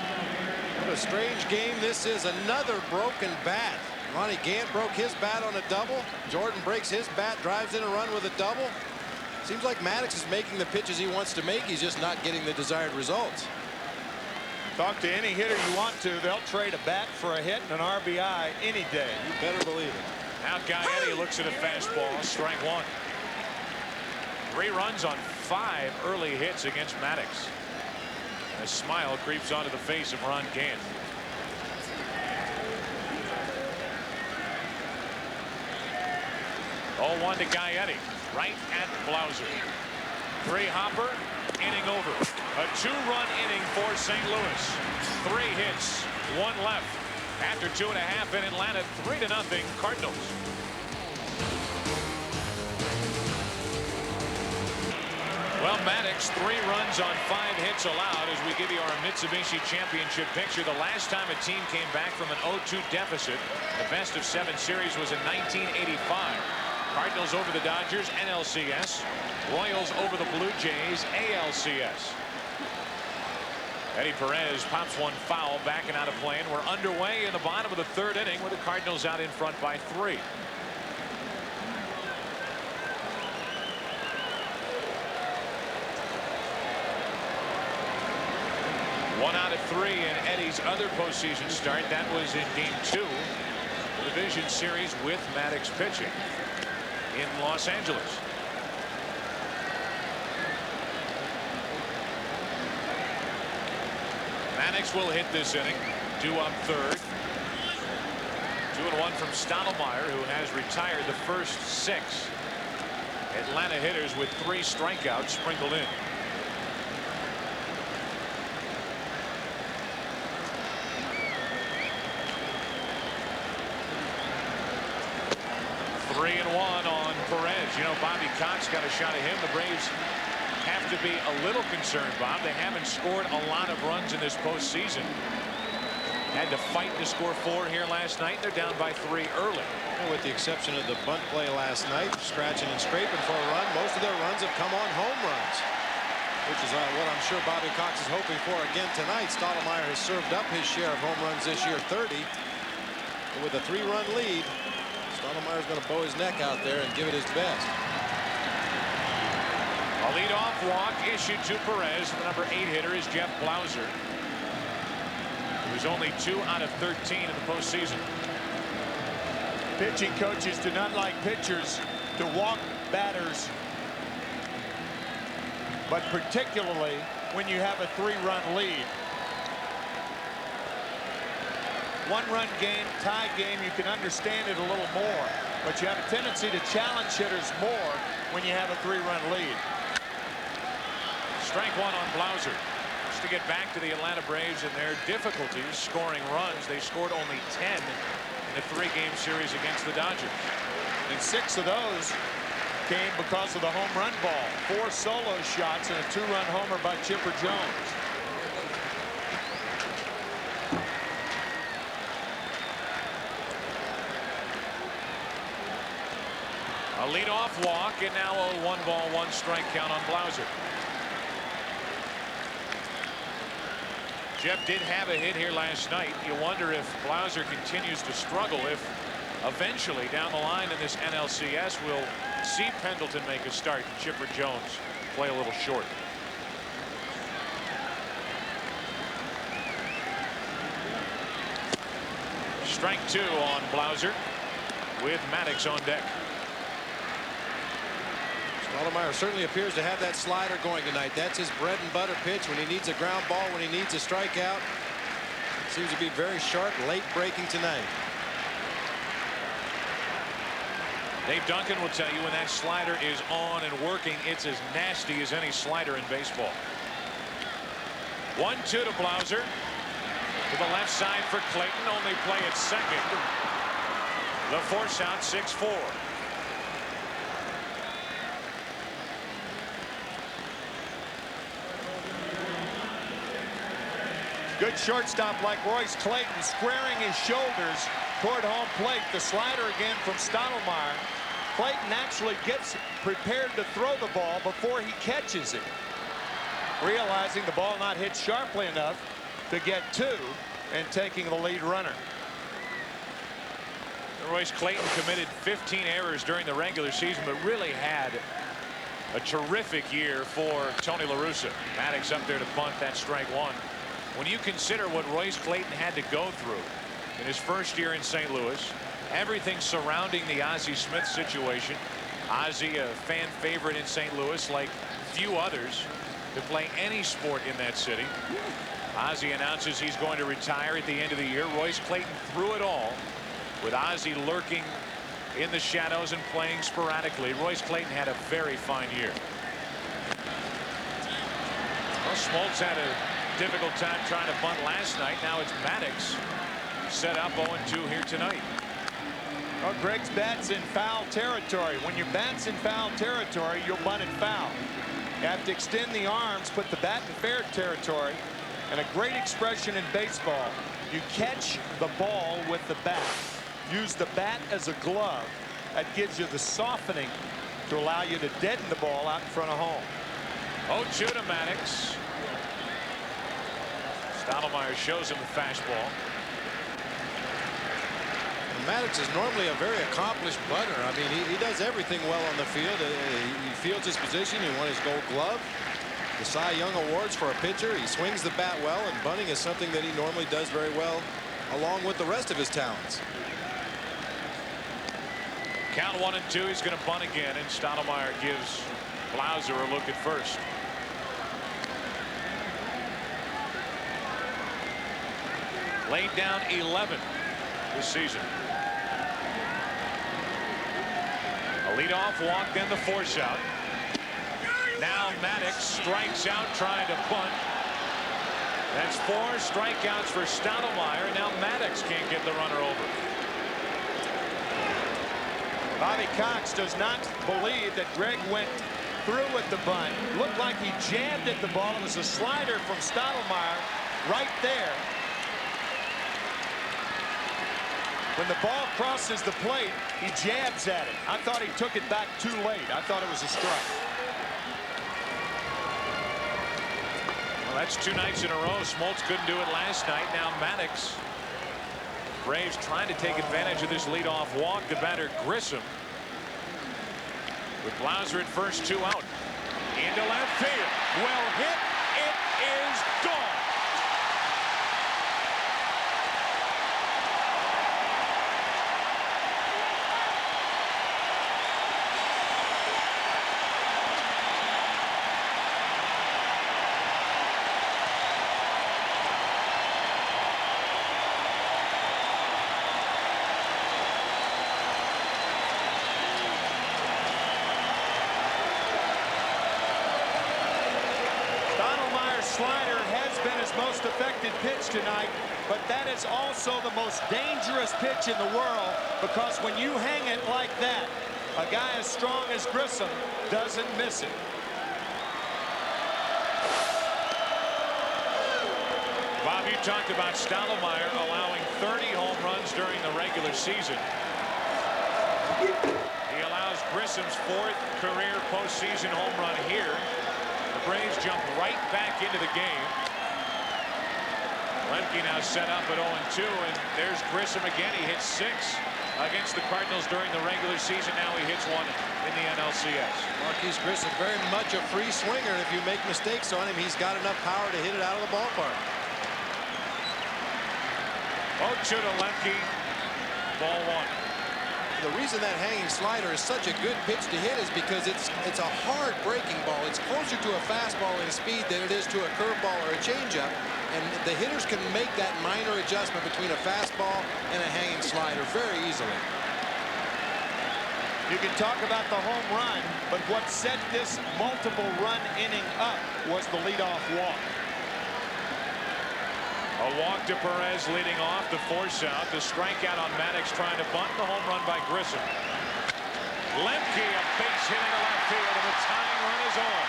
What a strange game this is. Another broken bat. Ronnie Gant broke his bat on a double. Jordan breaks his bat, drives in a run with a double. Seems like Maddox is making the pitches he wants to make. He's just not getting the desired results. Talk to any hitter you want to. They'll trade a bat for a hit and an RBI any day. You better believe it. Now Gaetti looks at a fastball. Strike one. 3 runs on 5 early hits against Maddox. A smile creeps onto the face of Ron Gant. Oh, 1 to Gaetti. Right at Blauser. 3 hopper. Inning over. A 2-run inning for St. Louis. 3 hits, 1 left. After 2.5 in Atlanta, 3-0 Cardinals. Well, Maddox, 3 runs on 5 hits allowed as we give you our Mitsubishi Championship picture. The last time a team came back from an 0-2 deficit, the best of 7 series was in 1985. Cardinals over the Dodgers, NLCS. Royals over the Blue Jays, ALCS. Eddie Perez pops one foul, backing out of play, and we're underway in the bottom of the 3rd inning with the Cardinals out in front by 3. One out of 3 in Eddie's other postseason start. That was in Game 2, the division series with Maddox pitching in Los Angeles. Maddox will hit this inning. 2 up 3rd. 2-1 from Stottlemyre, who has retired the first 6 Atlanta hitters with 3 strikeouts sprinkled in. Three and 1 on Perez. You know, Bobby Cox got a shot at him. The Braves have to be a little concerned, Bob. They haven't scored a lot of runs in this postseason. Had to fight to score 4 here last night. They're down by 3 early. With the exception of the bunt play last night, scratching and scraping for a run, most of their runs have come on home runs, which is what I'm sure Bobby Cox is hoping for again tonight. Stottlemyre has served up his share of home runs this year, 30. But with a 3-run lead, Stottlemyre's going to bow his neck out there and give it his best. A leadoff walk issued to Perez. The number 8 hitter is Jeff Blauser, who's only 2 out of 13 in the postseason. Pitching coaches do not like pitchers to walk batters, but particularly when you have a 3-run lead. 1-run game, tie game, you can understand it a little more, but you have a tendency to challenge hitters more when you have a 3-run lead. Strike 1 on Blauser. Just to get back to the Atlanta Braves and their difficulties scoring runs. They scored only 10 in a 3-game series against the Dodgers. And 6 of those came because of the home run ball. 4 solo shots and a 2-run homer by Chipper Jones. A leadoff walk, and now a 1-ball, 1-strike count on Blauser. Jeff did have a hit here last night. You wonder if Blauser continues to struggle, if eventually down the line in this NLCS we'll see Pendleton make a start and Chipper Jones play a little short. Strike 2 on Blauser with Maddox on deck. Stottlemyre certainly appears to have that slider going tonight. That's his bread and butter pitch when he needs a ground ball, when he needs a strikeout. Seems to be very sharp, late breaking tonight. Dave Duncan will tell you when that slider is on and working, it's as nasty as any slider in baseball. 1-2 to Blauser. To the left side for Clayton. Only play at second. The force out 6-4. Good shortstop like Royce Clayton squaring his shoulders toward home plate. The slider again from Stottlemyre. Clayton actually gets prepared to throw the ball before he catches it, realizing the ball not hit sharply enough to get two and taking the lead runner. Royce Clayton committed 15 errors during the regular season, but really had a terrific year for Tony La Russa. Maddox up there to bunt. That strike one. When you consider what Royce Clayton had to go through in his first year in St. Louis, everything surrounding the Ozzie Smith situation. Ozzie, a fan favorite in St. Louis like few others to play any sport in that city. Ozzie announces he's going to retire at the end of the year. Royce Clayton threw it all with Ozzie lurking in the shadows and playing sporadically. Royce Clayton had a very fine year. Well, Smoltz had a difficult time trying to bunt last night. Now it's Maddox set up 0-2 here tonight. Well, Greg's bat's in foul territory. When your bat's in foul territory, you'll bunt it foul. You have to extend the arms, put the bat in fair territory, and a great expression in baseball. You catch the ball with the bat. Use the bat as a glove. That gives you the softening to allow you to deaden the ball out in front of home. 0-2 to Maddox. Stottlemyre shows him the fastball. Maddox is normally a very accomplished bunter. I mean, he does everything well on the field. He fields his position. He won his Gold Glove, the Cy Young Awards for a pitcher. He swings the bat well, and bunting is something that he normally does very well, along with the rest of his talents. Count 1-2. He's going to bunt again, and Stottlemyre gives Blauser a look at first. Laid down 11 this season. A leadoff walk, then the force out. Now Maddox strikes out trying to bunt. That's 4 strikeouts for Stottlemyre, and now Maddox can't get the runner over. Bobby Cox does not believe that Greg went through with the bunt. Looked like he jabbed at the ball. It was a slider from Stottlemyre right there. When the ball crosses the plate, he jabs at it. I thought he took it back too late. I thought it was a strike. Well, that's 2 nights in a row. Smoltz couldn't do it last night. Now Maddox. Braves trying to take advantage of this leadoff walk. The batter Grissom. With Blauser at first, 2 out. Into left field. Well hit. It is gone. Slider has been his most effective pitch tonight, but that is also the most dangerous pitch in the world, because when you hang it like that, a guy as strong as Grissom doesn't miss it. Bob, you talked about Stottlemyre allowing 30 home runs during the regular season. He allows Grissom's 4th career postseason home run here. The Braves jump right back into the game. Lemke now set up at 0-2, and there's Grissom again. He hits 6 against the Cardinals during the regular season. Now he hits 1 in the NLCS. Marquise Grissom very much a free swinger. If you make mistakes on him, he's got enough power to hit it out of the ballpark. 0-2 to Lemke. Ball 1. The reason that hanging slider is such a good pitch to hit is because it's a hard breaking ball. It's closer to a fastball in speed than it is to a curveball or a changeup, and the hitters can make that minor adjustment between a fastball and a hanging slider very easily. You can talk about the home run, but what set this multiple run inning up was the leadoff walk. A walk to Perez leading off to force out. The strikeout on Maddox trying to bunt. The home run by Grissom. Lemke, a base hit into left field, and the tying run is on.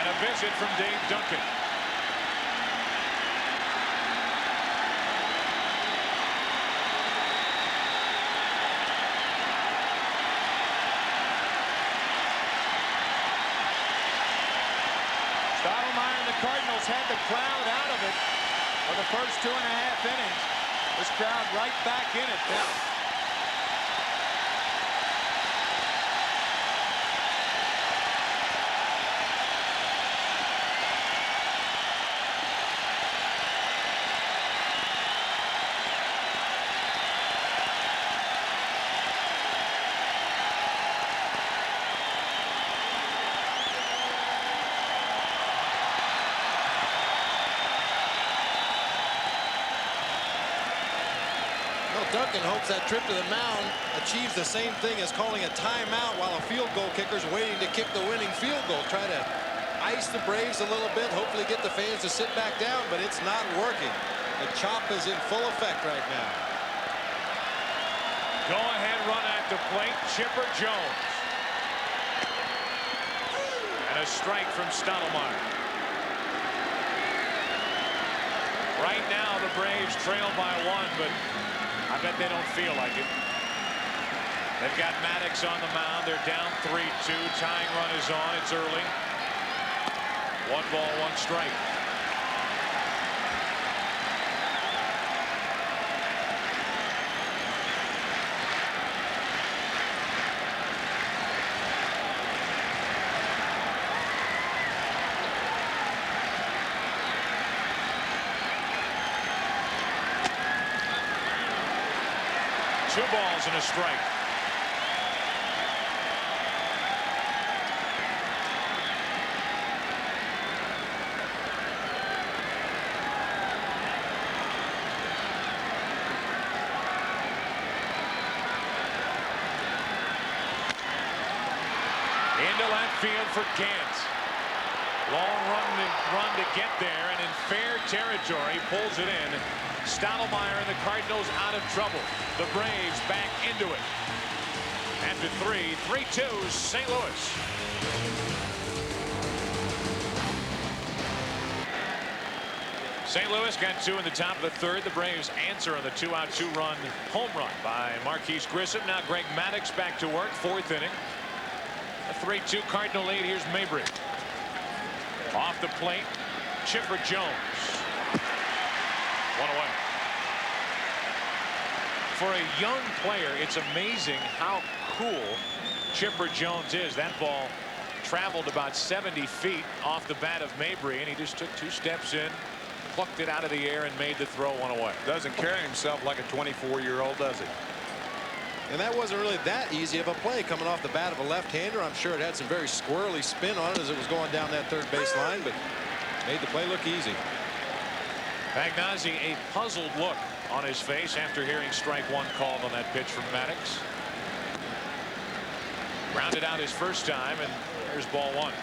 And a visit from Dave Duncan. Stottlemyre and the Cardinals had the crowd out of it for the first 2.5 innings. This crowd right back in it now. Duncan hopes that trip to the mound achieves the same thing as calling a timeout while a field goal kicker's waiting to kick the winning field goal. Try to ice the Braves a little bit, hopefully get the fans to sit back down, but it's not working. The chop is in full effect right now. Go ahead run at the plate, Chipper Jones. And a strike from Stottlemyre. Right now the Braves trail by 1, but I bet they don't feel like it. They've got Maddox on the mound. They're down 3-2. Tying run is on. It's early. 1 ball, 1 strike. Two balls and a strike. Into left field for Gant. Long run to get there, and in fair territory pulls it in. Stottlemyre and the Cardinals out of trouble. The Braves back into it. After 3-2 St. Louis. St. Louis got 2 in the top of the 3rd. The Braves answer on the 2-out 2-run home run by Marquise Grissom. Now Greg Maddox back to work, 4th inning. A 3-2 Cardinal lead. Here's Mabry. Off the plate, Chipper Jones. 1 away. For a young player, it's amazing how cool Chipper Jones is. That ball traveled about 70 feet off the bat of Mabry, and he just took 2 steps in, plucked it out of the air, and made the throw 1 away. Doesn't carry himself like a 24-year-old, does he? And that wasn't really that easy of a play coming off the bat of a left-hander. I'm sure it had some very squirrely spin on it as it was going down that 3rd base line, but made the play look easy. Pagnazzi, a puzzled look on his face after hearing strike 1 called on that pitch from Maddox. Grounded out his first time, and there's ball 1.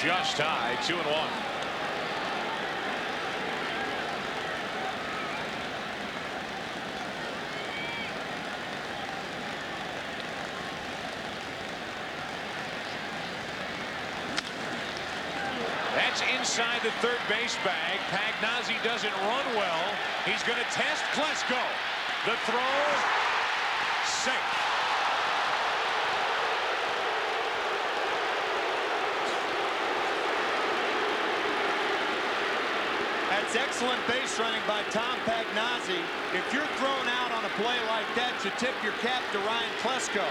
Just high, 2-1. That's inside the 3rd base bag. Pagnazzi doesn't run well. He's going to test Klesko. The throw safe. That's excellent base running by Tom Pagnazzi. If you're thrown out on a play like that, you tip your cap to Ryan Klesko.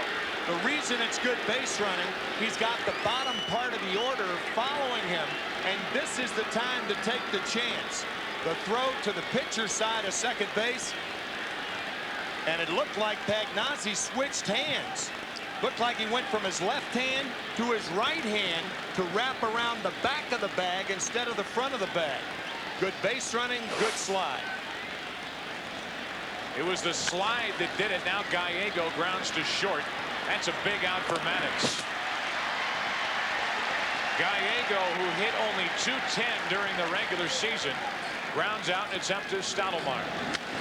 The reason it's good base running, he's got the bottom part of the order following him, and this is the time to take the chance. The throw to the pitcher side of second base. And it looked like Pagnozzi switched hands. Looked like he went from his left hand to his right hand to wrap around the back of the bag instead of the front of the bag. Good base running, good slide. It was the slide that did it. Now Gallego grounds to short. That's a big out for Maddox. Gallego, who hit only .210 during the regular season, grounds out, and it's up to Stottlemyre.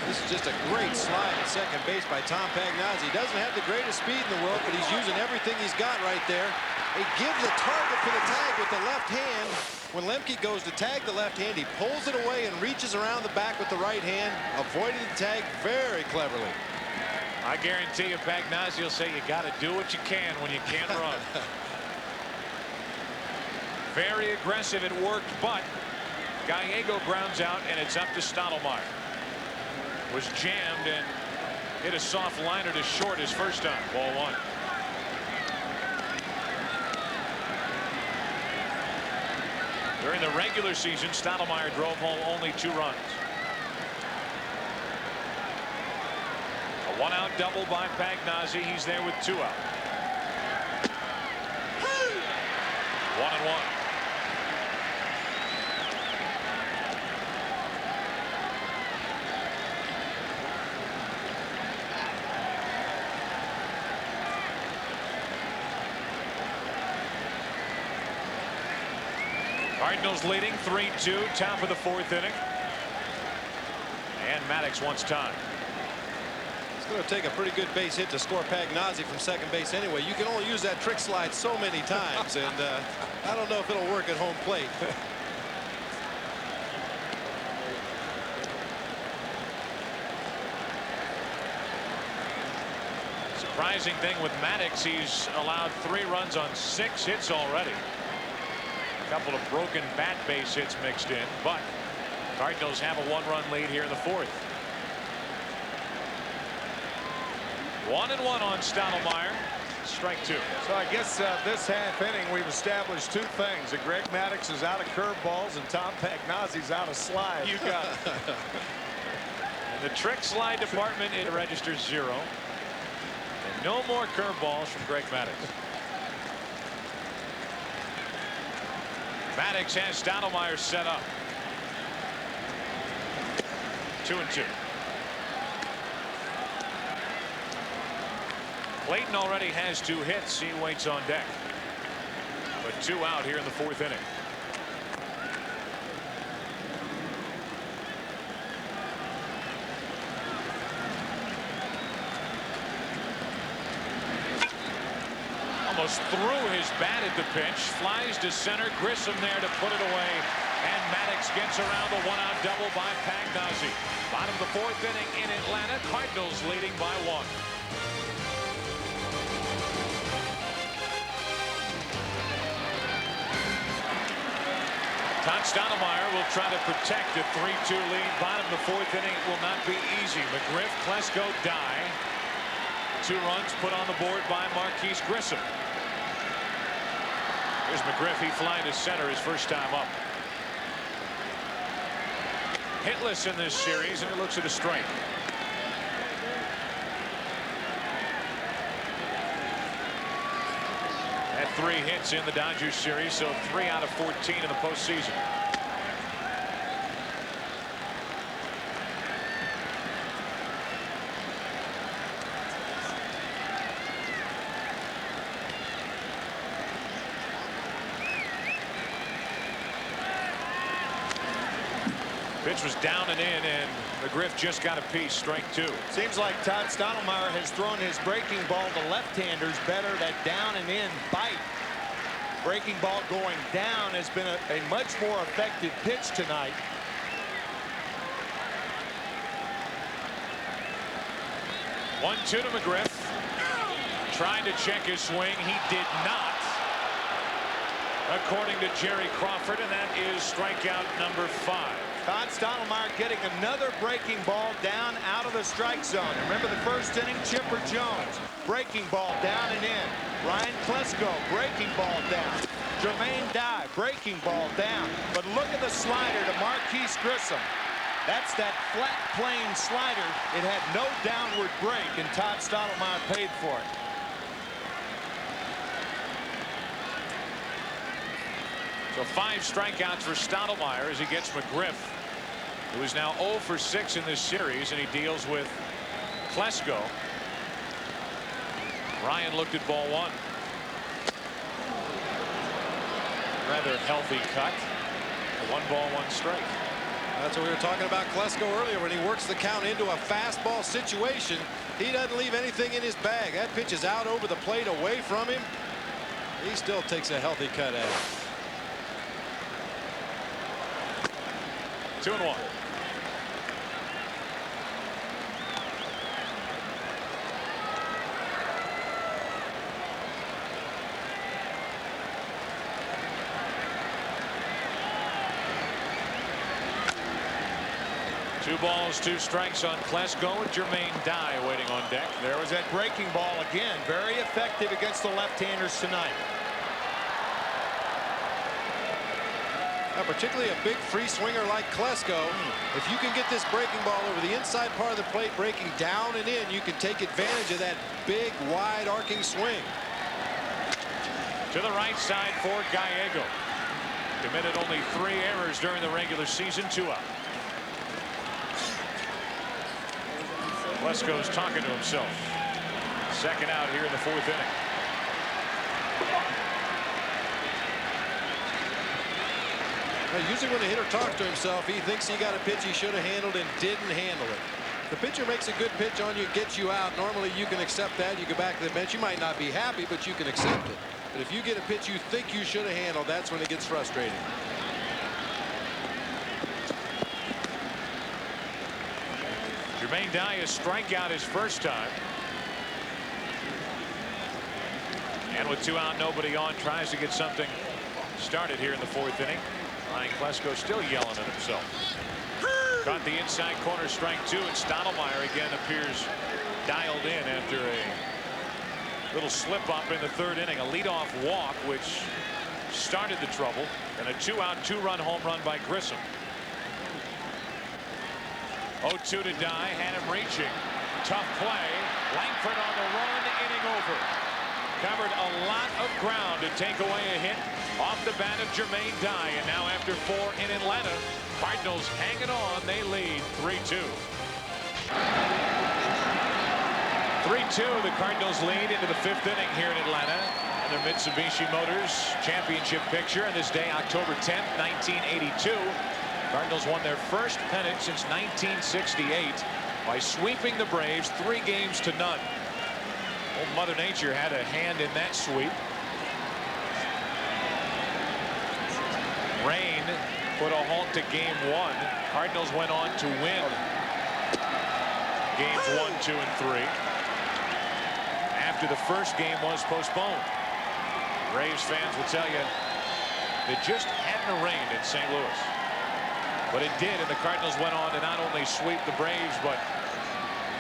This is just a great slide at second base by Tom Pagnozzi. He doesn't have the greatest speed in the world, but he's using everything he's got right there. He gives the target for the tag with the left hand. When Lemke goes to tag the left hand, he pulls it away and reaches around the back with the right hand, avoiding the tag very cleverly. I guarantee you Pagnozzi will say you got to do what you can when you can't run. Very aggressive, it worked, but Gallego grounds out, and it's up to Stottlemyre. Was jammed and hit a soft liner to short his first time. Ball one. During the regular season, Stottlemyre drove home only 2 runs. A 1-out double by Pagnozzi. He's there with 2 out. 1-1. Cardinals leading 3-2, top of the 4th inning. And Maddox wants time. It's going to take a pretty good base hit to score Pagnozzi from second base anyway. You can only use that trick slide so many times, and I don't know if it'll work at home plate. Surprising thing with Maddox, he's allowed 3 runs on 6 hits already. A couple of broken bat base hits mixed in, but Cardinals have a 1-run lead here in the 4th. 1-1 on Stottlemyre. Strike 2. So I guess this half inning we've established 2 things. That Greg Maddox is out of curveballs and Tom Pagnozzi's out of slides. You got it. In the trick slide department, it registers 0. And no more curveballs from Greg Maddox. Maddox has Stottlemyre set up. 2-2. Clayton already has 2 hits. He waits on deck. But 2 out here in the 4th inning. Almost threw his bat at the pitch. Flies to center. Grissom there to put it away. And Maddox gets around the 1-out double by Pagnozzi. Bottom of the 4th inning in Atlanta. Cardinals leading by 1. Todd Stottlemyre will try to protect a 3-2 lead. Bottom of the 4th inning will not be easy. McGriff, Klesko, die. 2 runs put on the board by Marquise Grissom. Here's McGriff. He flying to center his first time up. Hitless in this series, and it looks at a strike. Had 3 hits in the Dodgers series, so 3 out of 14 in the postseason. Pitch was down and in, and McGriff just got a piece. Strike 2. Seems like Todd Stottlemyre has thrown his breaking ball to left-handers better. That down and in bite. Breaking ball going down has been a much more effective pitch tonight. One-two to McGriff. Trying to check his swing. He did not, according to Jerry Crawford, and that is strikeout number 5. Todd Stottlemyre getting another breaking ball down out of the strike zone. Remember the first inning, Chipper Jones. Breaking ball down and in. Ryan Klesko, breaking ball down. Jermaine Dye, breaking ball down. But look at the slider to Marquise Grissom. That's that flat plane slider. It had no downward break, and Todd Stottlemyre paid for it. So 5 strikeouts for Stottlemyre as he gets McGriff, who is now 0 for 6 in this series, and he deals with Klesko. Ryan looked at ball 1. Rather healthy cut. 1 ball, 1 strike. That's what we were talking about Klesko earlier. When he works the count into a fastball situation, he doesn't leave anything in his bag. That pitch is out over the plate away from him. He still takes a healthy cut at it. 2-1. Two balls, 2 strikes on Klesko, and Jermaine Dye waiting on deck. There was that breaking ball again. Very effective against the left-handers tonight. Particularly a big free swinger like Klesko. If you can get this breaking ball over the inside part of the plate, breaking down and in, you can take advantage of that big, wide arcing swing. To the right side for Gallego. Committed only 3 errors during the regular season. 2 out. Klesko's talking to himself. Second out here in the 4th inning. Usually when a hitter talks to himself, he thinks he got a pitch he should have handled and didn't handle it. The pitcher makes a good pitch on you, gets you out. Normally you can accept that. You go back to the bench. You might not be happy, but you can accept it. But if you get a pitch you think you should have handled, that's when it gets frustrating. Jermaine Dye a strikeout his first time. And with 2 out, nobody on, tries to get something started here in the 4th inning. Ryan Klesko still yelling at himself. Caught the inside corner, strike 2, and Stottlemyre again appears dialed in after a little slip up in the 3rd inning. A leadoff walk, which started the trouble, and a 2-out, 2-run home run by Grissom. 0-2 to Dye, had him reaching. Tough play. Langford on the run, inning over. Covered a lot of ground to take away a hit off the bat of Jermaine Dye. And now after 4 in Atlanta, Cardinals hanging on. They lead 3-2. 3-2, the Cardinals lead into the 5th inning here in Atlanta. And their Mitsubishi Motors championship picture on this day, October 10th, 1982. Cardinals won their first pennant since 1968 by sweeping the Braves 3-0. Old Mother Nature had a hand in that sweep. Rain put a halt to game 1. Cardinals went on to win games 1, 2, and 3 after the first game was postponed. Braves fans will tell you it just hadn't rained in St. Louis. But it did, and the Cardinals went on to not only sweep the Braves, but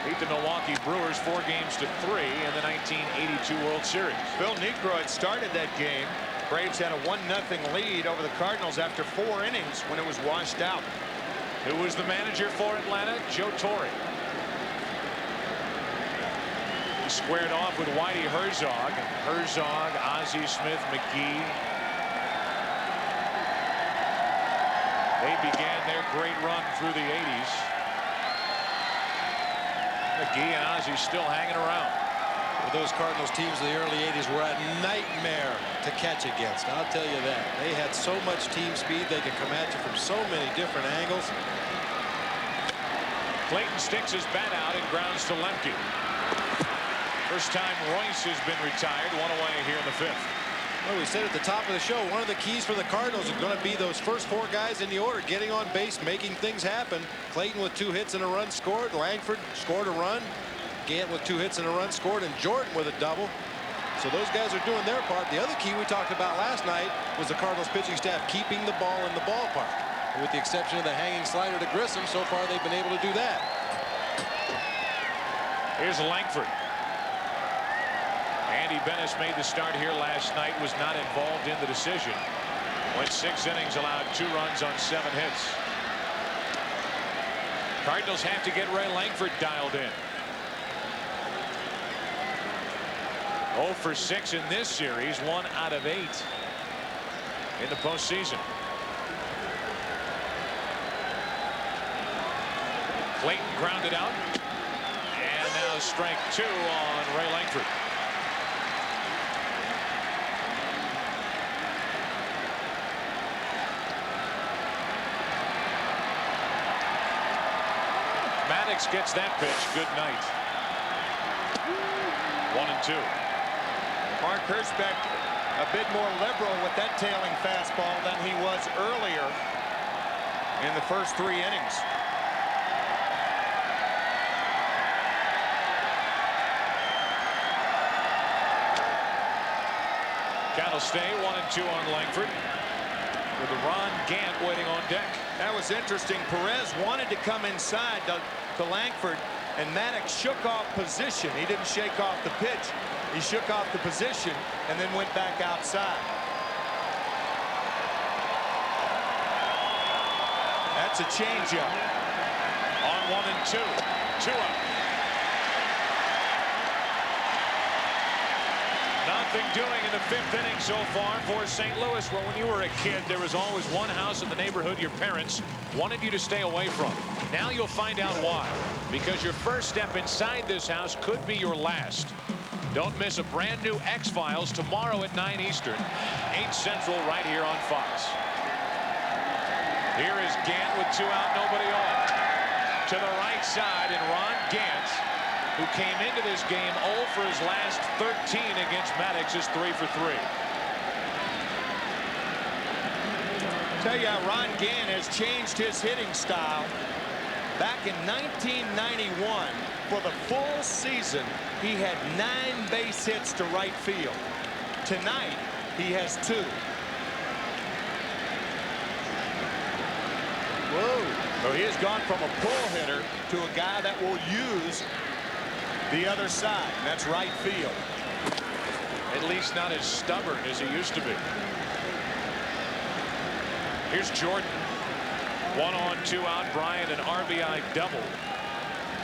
beat the Milwaukee Brewers 4-3 in the 1982 World Series. Phil Niekro had started that game. Braves had a 1-0 lead over the Cardinals after 4 innings when it was washed out. Who was the manager for Atlanta? Joe Torre. He squared off with Whitey Herzog. Herzog, Ozzie Smith, McGee. They began their great run through the 80s. McGee and Ozzie still hanging around. Those Cardinals teams in the early 80s were a nightmare to catch against. I'll tell you that. They had so much team speed. They could come at you from so many different angles. Clayton sticks his bat out and grounds to Lemke. First time Royce has been retired. 1 away here in the 5th. Well, we said at the top of the show, one of the keys for the Cardinals is going to be those first 4 guys in the order, getting on base, making things happen. Clayton with 2 hits and a run scored. Langford scored a run. Gant with 2 hits and a run scored, and Jordan with a double. So those guys are doing their part. The other key we talked about last night was the Cardinals pitching staff keeping the ball in the ballpark. And with the exception of the hanging slider to Grissom, so far they've been able to do that. Here's Langford. Andy Bennis made the start here last night, was not involved in the decision. Went 6 innings, allowed 2 runs on 7 hits. Cardinals have to get Ray Langford dialed in. 0 for 6 in this series, 1 out of 8 in the postseason. Clayton grounded out, and now strike 2 on Ray Langford. Maddox gets that pitch. Good night. 1-2. Mark Hirschbeck a bit more liberal with that tailing fastball than he was earlier in the first 3 innings. Count will stay. 1-2 on Langford, with Ron Gant waiting on deck. That was interesting. Perez wanted to come inside to Langford, and Maddox shook off position. He didn't shake off the pitch. He shook off the position and then went back outside. That's a changeup. On 1-2. 2 up. Nothing doing in the 5th inning so far for St. Louis. Well, when you were a kid, there was always one house in the neighborhood your parents wanted you to stay away from. Now you'll find out why. Because your first step inside this house could be your last. Don't miss a brand new X-Files tomorrow at 9 Eastern, 8 Central, right here on Fox. Here is Gant with 2 out, nobody on. To the right side, and Ron Gant, who came into this game 0 for his last 13 against Maddox, is 3 for 3. Tell you how Ron Gant has changed his hitting style. Back in 1991, for the full season, he had 9 base hits to right field. Tonight, he has 2. Whoa. So he has gone from a pull hitter to a guy that will use the other side, and that's right field. At least not as stubborn as he used to be. Here's Jordan. 1 on, 2 out. Bryant, an RBI double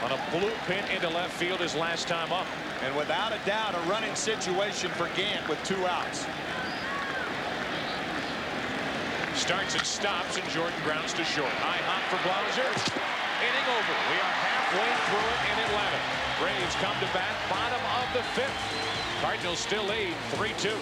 on a blue pin into left field his last time up. And without a doubt, a running situation for Gant with 2 outs. Starts and stops, and Jordan grounds to short. High hop for Blauser. Inning over. We are halfway through it in Atlanta. Braves come to bat, bottom of the 5th. Cardinals still lead 3-2.